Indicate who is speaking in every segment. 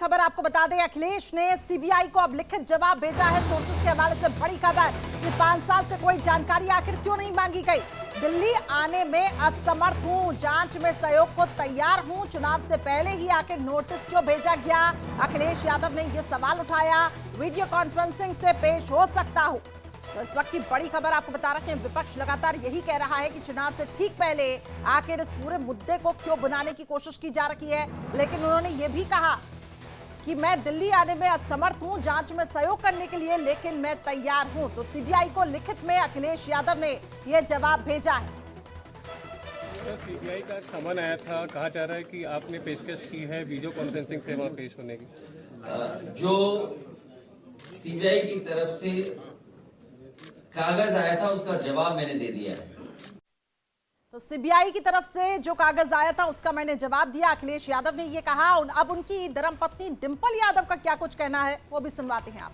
Speaker 1: खबर आपको बता दें, अखिलेश ने सीबीआई को अब लिखित जवाब भेजा है। सोर्सेस के हवाले से बड़ी खबर कि 5 साल से कोई जानकारी आखिर क्यों नहीं मांगी गई। दिल्ली आने में असमर्थ हूं, जांच में सहयोग को तैयार हूं, चुनाव से पहले ही आखिर नोटिस क्यों भेजा गया। अखिलेश यादव ने यह सवाल उठाया। वीडियो कॉन्फ्रेंसिंग से पेश हो सकता हूं। तो इस वक्त की बड़ी खबर आपको बता रहे हैं, विपक्ष लगातार यही कह रहा है कि चुनाव से ठीक पहले आखिर इस पूरे मुद्दे को क्यों बनाने की कोशिश की जा रही है। लेकिन उन्होंने ये भी कहा कि मैं दिल्ली आने में असमर्थ हूं, जांच में सहयोग करने के लिए, लेकिन मैं तैयार हूं। तो सीबीआई को लिखित में अखिलेश यादव ने यह जवाब भेजा है।
Speaker 2: सीबीआई का समन आया था, कहा जा रहा है कि आपने पेशकश की है वीडियो कॉन्फ्रेंसिंग से वहां पेश होने की।
Speaker 3: जो सीबीआई की तरफ से कागज आया था उसका जवाब मैंने दे दिया है।
Speaker 1: तो सीबीआई की तरफ से जो कागज आया था उसका मैंने जवाब दिया, अखिलेश यादव ने ये कहा। अब उनकी धर्मपत्नी डिंपल यादव का क्या कुछ कहना है वो भी सुनवाते हैं आप।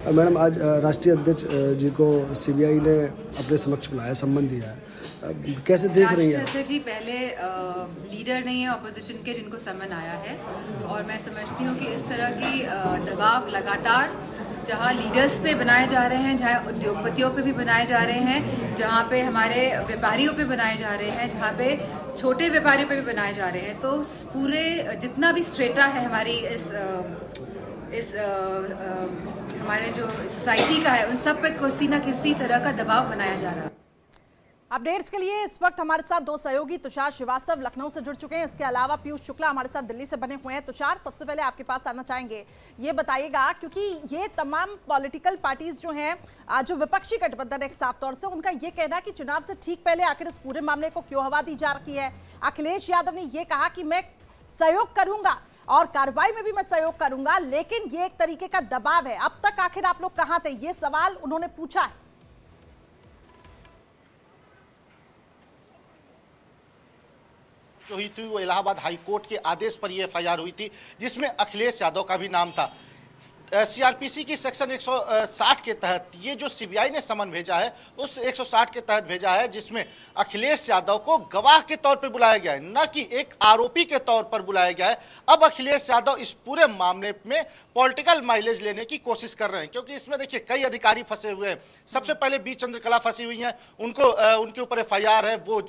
Speaker 4: मैडम, आज राष्ट्रीय अध्यक्ष जी को सीबीआई ने अपने समक्ष बुलाया, सम्मन दिया है, कैसे देख रही हैं?
Speaker 5: अध्यक्ष जी पहले लीडर नहीं है ऑपोजिशन के जिनको समन आया है, और मैं समझती हूँ कि इस तरह की दबाव लगातार जहाँ लीडर्स पे बनाए जा रहे हैं, जहाँ उद्योगपतियों पे भी बनाए जा रहे हैं, जहाँ पे हमारे व्यापारियों पे बनाए जा रहे हैं, जहाँ पे छोटे व्यापारियों पे भी बनाए जा रहे हैं, तो पूरे जितना भी स्ट्रेटा है हमारी इस हमारे जो सोसाइटी का है, उन सब पे किसी न किसी तरह का दबाव बनाया जा रहा है।
Speaker 1: अपडेट्स के लिए इस वक्त हमारे साथ दो सहयोगी तुषार श्रीवास्तव लखनऊ से जुड़ चुके हैं, इसके अलावा पीयूष शुक्ला हमारे साथ दिल्ली से बने हुए हैं। तुषार, सबसे पहले आपके पास आना चाहेंगे, ये बताइएगा क्योंकि ये तमाम पॉलिटिकल पार्टीज जो हैं, जो विपक्षी गठबंधन है साफ तौर से, उनका ये कहना है कि चुनाव से ठीक पहले आखिर इस पूरे मामले को क्यों हवा दी जा रही है। अखिलेश यादव ने यह कहा कि मैं सहयोग करूंगा और कार्रवाई में भी मैं सहयोग करूंगा, लेकिन ये एक तरीके का दबाव है। अब तक आखिर आप लोग कहां थे, ये सवाल उन्होंने पूछा है।
Speaker 6: जो हुई थी वो इलाहाबाद हाई कोर्ट के आदेश पर यह एफआईआर हुई थी, जिसमें अखिलेश यादव का भी नाम था। सीआरपीसी की सेक्शन 160 के तहत ये जो सीबीआई ने समन भेजा है उस 160 के तहत भेजा है, जिसमें अखिलेश यादव को गवाह के तौर पर बुलाया गया है, न कि एक आरोपी के तौर पर बुलाया गया है। अब अखिलेश यादव इस पूरे मामले में पॉलिटिकल माइलेज लेने की कोशिश कर रहे हैं, क्योंकि इसमें देखिए कई अधिकारी फंसे हुए हैं। सबसे पहले बी चंद्रकला फंसी हुई हैं, उनके ऊपर एफआईआर है, वो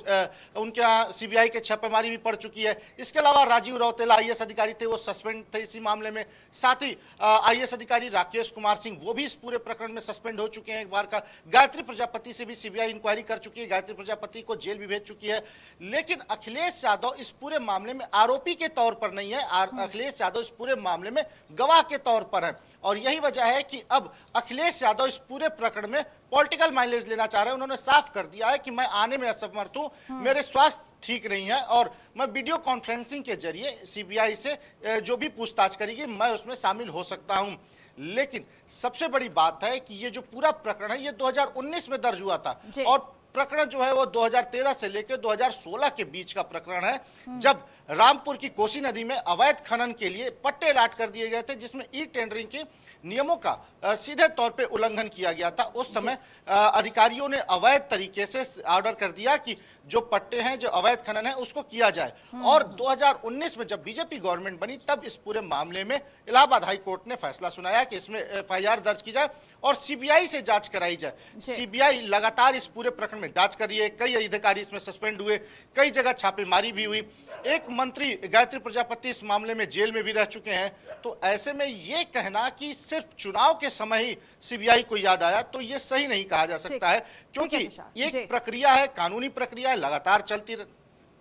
Speaker 6: उनके यहाँ सीबीआई के छापेमारी भी पड़ चुकी है। इसके अलावा राजीव रौतेला आईएएस अधिकारी थे, वो सस्पेंड थे इसी मामले में। साथ ही आईएएस अधिकारी राकेश कुमार सिंह, वो भी इस पूरे प्रकरण में सस्पेंड हो चुके हैं एक बार का। गायत्री प्रजापति से भी सीबीआई इंक्वायरी कर चुकी है, गायत्री प्रजापति को जेल भी भेज चुकी है। लेकिन अखिलेश यादव इस पूरे मामले में आरोपी के तौर पर नहीं है, अखिलेश यादव इस पूरे मामले में गवाह के तौर पर है। और यही वजह है कि अब अखिलेश यादव इस पूरे प्रकरण में पॉलिटिकल माइलेज लेना चाह रहे हैं। उन्होंने साफ कर दिया है कि मैं आने में असमर्थ हूं, मेरे स्वास्थ्य ठीक नहीं है, और मैं वीडियो कॉन्फ्रेंसिंग के जरिए सीबीआई से जो भी पूछताछ करेगी मैं उसमें शामिल हो सकता हूं। लेकिन सबसे बड़ी बात है कि ये जो पूरा प्रकरण है ये 2019 में दर्ज हुआ था, और प्रकरण जो है वो 2013 से लेकर 2016 के बीच का प्रकरण है, जब रामपुर की कोसी नदी में अवैध खनन के लिए पट्टे अलाट कर दिए गए थे, जिसमें ई टेंडरिंग के नियमों का सीधे तौर पे उल्लंघन किया गया था। उस समय अधिकारियों ने अवैध तरीके से ऑर्डर कर दिया कि जो पट्टे हैं, जो अवैध खनन है, उसको किया जाए। और 2019 में जब बीजेपी गवर्नमेंट बनी तब इस पूरे मामले में इलाहाबाद हाई कोर्ट ने फैसला सुनाया कि इसमें एफआईआर दर्ज की जाए और सीबीआई से जांच कराई जाए। सीबीआई लगातार इस पूरे प्रकरण में जांच कर रही है, कई अधिकारी इसमें सस्पेंड हुए, कई जगह छापेमारी भी हुई, एक मंत्री गायत्री प्रजापति इस मामले में जेल में भी रह चुके हैं। तो ऐसे में ये कहना कि सिर्फ चुनाव के समय ही सीबीआई को याद आया, तो ये सही नहीं कहा जा सकता है, क्योंकि एक प्रक्रिया है, कानूनी प्रक्रिया है, लगातार चलती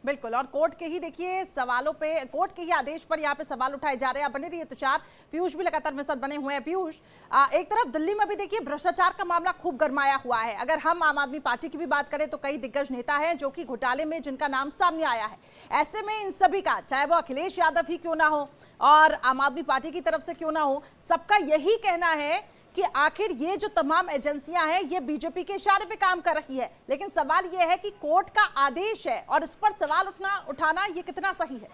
Speaker 1: बिल्कुल। और कोर्ट के ही देखिए सवालों पे, कोर्ट के ही आदेश पर यहाँ पे सवाल उठाए जा रहे हैं। बने रहिए तुषार, पीयूष भी लगातार मेरे साथ बने हुए हैं। पीयूष, एक तरफ दिल्ली में भी देखिए भ्रष्टाचार का मामला खूब गरमाया हुआ है। अगर हम आम आदमी पार्टी की भी बात करें तो कई दिग्गज नेता हैं जो कि घोटाले में जिनका नाम सामने आया है। ऐसे में इन सभी का, चाहे वो अखिलेश यादव ही क्यों ना हो और आम आदमी पार्टी की तरफ से क्यों ना हो, सबका यही कहना है कि आखिर ये जो तमाम एजेंसियां हैं ये बीजेपी के इशारे पे काम कर रही है। लेकिन सवाल ये है कि कोर्ट का आदेश है और इस पर सवाल उठाना ये कितना सही है।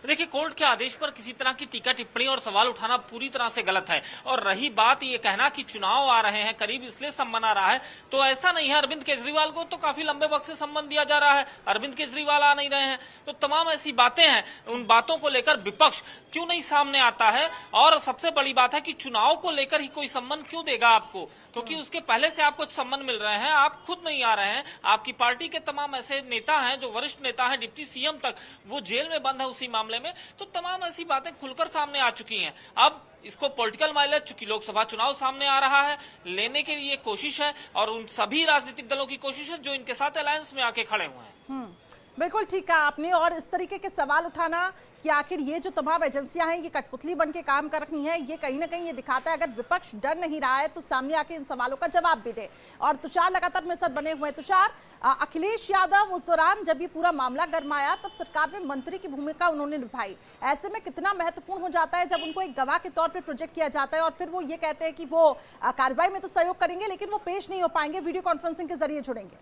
Speaker 7: देखिए, कोर्ट के आदेश पर किसी तरह की टीका टिप्पणी और सवाल उठाना पूरी तरह से गलत है। और रही बात ये कहना कि चुनाव आ रहे हैं करीब इसलिए सम्मान आ रहा है, तो ऐसा नहीं है। अरविंद केजरीवाल को तो काफी लंबे वक्त से सम्मान दिया जा रहा है, अरविंद केजरीवाल आ नहीं रहे हैं। तो तमाम ऐसी बातें हैं, उन बातों को लेकर विपक्ष क्यों नहीं सामने आता है। और सबसे बड़ी बात है कि चुनाव को लेकर ही कोई सम्मान क्यों देगा आपको, क्योंकि उसके पहले से आपको सम्मान मिल रहे हैं, आप खुद नहीं आ रहे हैं। आपकी पार्टी के तमाम ऐसे नेता हैं, जो वरिष्ठ नेता हैं, डिप्टी सीएम तक, वो जेल में बंद है उसी मामले में। तो तमाम ऐसी बातें खुलकर सामने आ चुकी हैं। अब इसको पॉलिटिकल माइलेज, चूंकि लोकसभा चुनाव सामने आ रहा है, लेने के लिए कोशिश है, और उन सभी राजनीतिक दलों की कोशिश है जो इनके साथ अलायंस में आके खड़े हुए हैं।
Speaker 1: बिल्कुल ठीक कहा आपने। और इस तरीके के सवाल उठाना कि आखिर ये जो तमाम एजेंसियां हैं ये कठपुतली बन के काम कर रही हैं, ये कहीं ना कहीं ये दिखाता है अगर विपक्ष डर नहीं रहा है तो सामने आके इन सवालों का जवाब भी दे। और तुषार लगातार मेरे साथ बने हुए हैं। तुषार, अखिलेश यादव उस दौरान जब ये पूरा मामला गरमाया तब सरकार में मंत्री की भूमिका उन्होंने निभाई। ऐसे में कितना महत्वपूर्ण हो जाता है जब उनको एक गवाह के तौर पर प्रोजेक्ट किया जाता है और फिर वो ये कहते हैं कि वो कार्रवाई में तो सहयोग करेंगे लेकिन वो पेश नहीं हो पाएंगे, वीडियो कॉन्फ्रेंसिंग के जरिए जुड़ेंगे।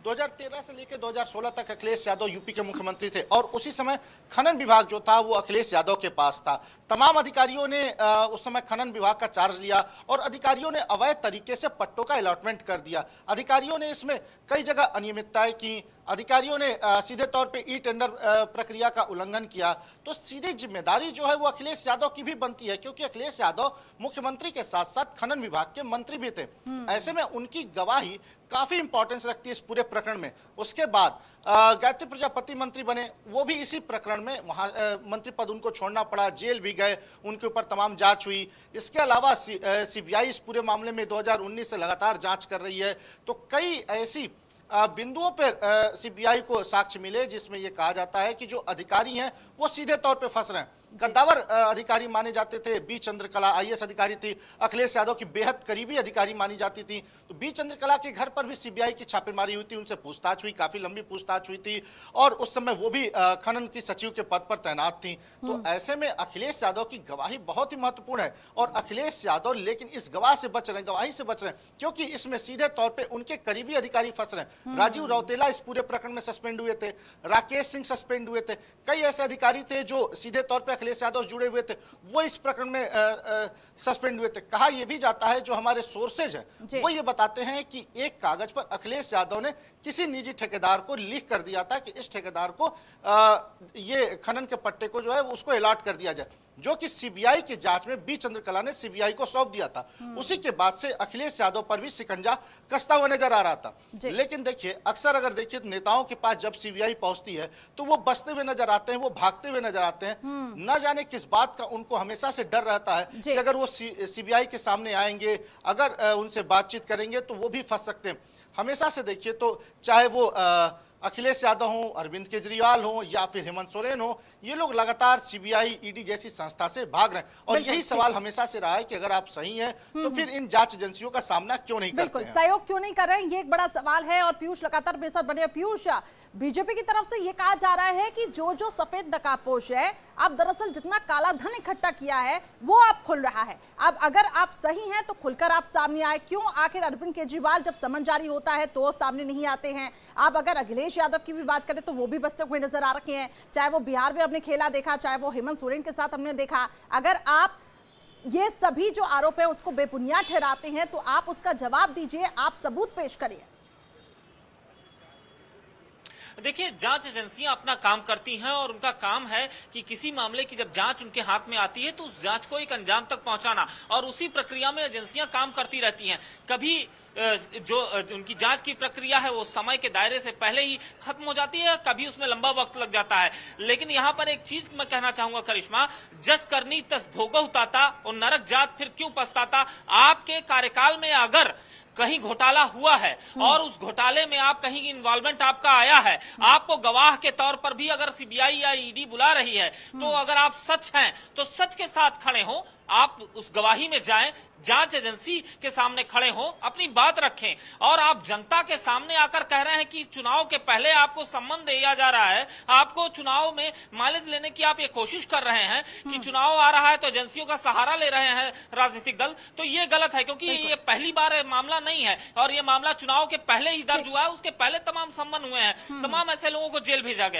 Speaker 6: 2013 से लेकर 2016 तक अखिलेश यादव यूपी के मुख्यमंत्री थे और उसी समय खनन विभाग जो था वो अखिलेश यादव के पास था। तमाम अधिकारियों ने उस समय खनन विभाग का चार्ज लिया और अधिकारियों ने अवैध तरीके से पट्टों का अलॉटमेंट कर दिया। अधिकारियों ने इसमें कई जगह अनियमितताएं की, अधिकारियों ने सीधे तौर पे ई टेंडर प्रक्रिया का उल्लंघन किया। तो सीधी जिम्मेदारी जो है वो अखिलेश यादव की भी बनती है, क्योंकि अखिलेश यादव मुख्यमंत्री के साथ साथ खनन विभाग के मंत्री भी थे। ऐसे में उनकी गवाही काफी इंपॉर्टेंस रखती है इस पूरे प्रकरण में। उसके बाद गायत्री प्रजापति मंत्री बने, वो भी इसी प्रकरण में वहां मंत्री पद उनको छोड़ना पड़ा, जेल भी गए, उनके ऊपर तमाम जांच हुई। इसके अलावा सीबीआई इस पूरे मामले में 2019 से लगातार जांच कर रही है। तो कई ऐसी बिंदुओं पर सीबीआई को साक्ष्य मिले जिसमें यह कहा जाता है कि जो अधिकारी हैं वो सीधे तौर पे फंस रहे हैं। गद्दावर अधिकारी माने जाते थे। बी चंद्रकला आईएएस अधिकारी थी, अखिलेश यादव की बेहद करीबी अधिकारी मानी जाती थी। तो बी चंद्रकला के घर पर भी सीबीआई की छापेमारी हुई थी, उनसे पूछताछ हुई, काफी लंबी पूछताछ हुई थी और उस समय वो भी खनन की सचिव के पद पर तैनात थी। तो ऐसे में अखिलेश यादव की गवाही बहुत ही महत्वपूर्ण है और अखिलेश यादव लेकिन इस गवाही से बच रहे हैं क्योंकि इसमें सीधे तौर पर उनके करीबी अधिकारी फंस रहे हैं। राजीव रौतेला इस पूरे प्रकरण में सस्पेंड हुए थे, राकेश सिंह सस्पेंड हुए थे, कई ऐसे अधिकारी थे जो सीधे तौर पर अखिलेश यादव जुड़े हुए थे, वो इस प्रकरण में सस्पेंड हुए थे। कहा यह भी जाता है, जो हमारे सोर्सेज हैं वो ये बताते हैं कि एक कागज पर अखिलेश यादव ने किसी निजी ठेकेदार को लीक कर दिया था कि इस ठेकेदार को ये खनन के पट्टे को जो है उसको अलॉट कर दिया जाए, जो कि सीबीआई की जांच में बी चंद्रकला ने सीबीआई को सौंप दिया था। उसी के बाद से अखिलेश यादव पर भी शिकंजा कसता हुआ नजर आ रहा था। लेकिन देखिए, अक्सर अगर देखिए नेताओं के पास जब सीबीआई पहुंचती है तो वो बचते हुए नजर आते हैं, वो भागते हुए नजर आते हैं। न जाने किस बात का उनको हमेशा से डर रहता है कि अगर वो सीबीआई के सामने आएंगे, अगर उनसे बातचीत करेंगे तो वो भी फंस सकते हैं। हमेशा से देखिए तो चाहे वो अखिलेश यादव हो, अरविंद केजरीवाल हो या फिर हेमंत सोरेन हो, ये लोग लगातार सीबीआई ईडी जैसी संस्था से भाग रहे हैं और यही सवाल हमेशा से रहा है कि अगर आप सही हैं तो फिर इन जांच एजेंसियों का सामना क्यों नहीं करते हैं?
Speaker 1: सहयोग क्यों नहीं कर रहे हैं, ये एक बड़ा सवाल है। और पीयूष लगातार मेरे साथ बने। पीयूष, बीजेपी की तरफ से ये कहा जा रहा है कि जो सफेद नकाबपोश है, अब दरअसल जितना काला धन इकट्ठा किया है वो आप खुल रहा है। अब अगर आप सही हैं तो खुलकर आप सामने आए। क्यों आखिर अरविंद केजरीवाल जब समन जारी होता है तो सामने नहीं आते हैं? आप अगर अखिलेश यादव की भी बात करें तो वो भी बचते हुए नजर आ रखे हैं, चाहे वो बिहार में हमने खेला देखा, चाहे वो हेमंत सोरेन के साथ हमने देखा। अगर आप ये सभी जो आरोप है उसको बेबुनियाद ठहराते हैं तो आप उसका जवाब दीजिए, आप सबूत पेश करिए।
Speaker 7: देखिए, जांच एजेंसियां अपना काम करती हैं और उनका काम है कि किसी मामले की जब जांच उनके हाथ में आती है तो उस जांच को एक अंजाम तक पहुंचाना, और उसी प्रक्रिया में एजेंसियां काम करती रहती हैं। कभी जो उनकी जांच की प्रक्रिया है वो समय के दायरे से पहले ही खत्म हो जाती है, कभी उसमें लंबा वक्त लग जाता है। लेकिन यहाँ पर एक चीज मैं कहना चाहूंगा करिश्मा, जस करनी तस भोगहु ताता और नरक जात फिर क्यों पछताता। आपके कार्यकाल में अगर कहीं घोटाला हुआ है और उस घोटाले में आप कहीं इन्वॉल्वमेंट आपका आया है, आपको गवाह के तौर पर भी अगर सीबीआई या ईडी बुला रही है, तो अगर आप सच हैं तो सच के साथ खड़े हो, आप उस गवाही में जाएं, जांच एजेंसी के सामने खड़े हो, अपनी बात रखें। और आप जनता के सामने आकर कह रहे हैं कि चुनाव के पहले आपको सम्मान दिया जा रहा है, आपको चुनाव में माइलेज लेने की आप ये कोशिश कर रहे हैं कि चुनाव आ रहा है तो एजेंसियों का सहारा ले रहे हैं राजनीतिक दल, तो ये गलत है। क्योंकि ये पहली बार मामला नहीं है और ये मामला चुनाव के पहले ही दर्ज हुआ है, उसके पहले तमाम सम्मान हुए हैं, तमाम ऐसे लोगों को जेल भेजा गया।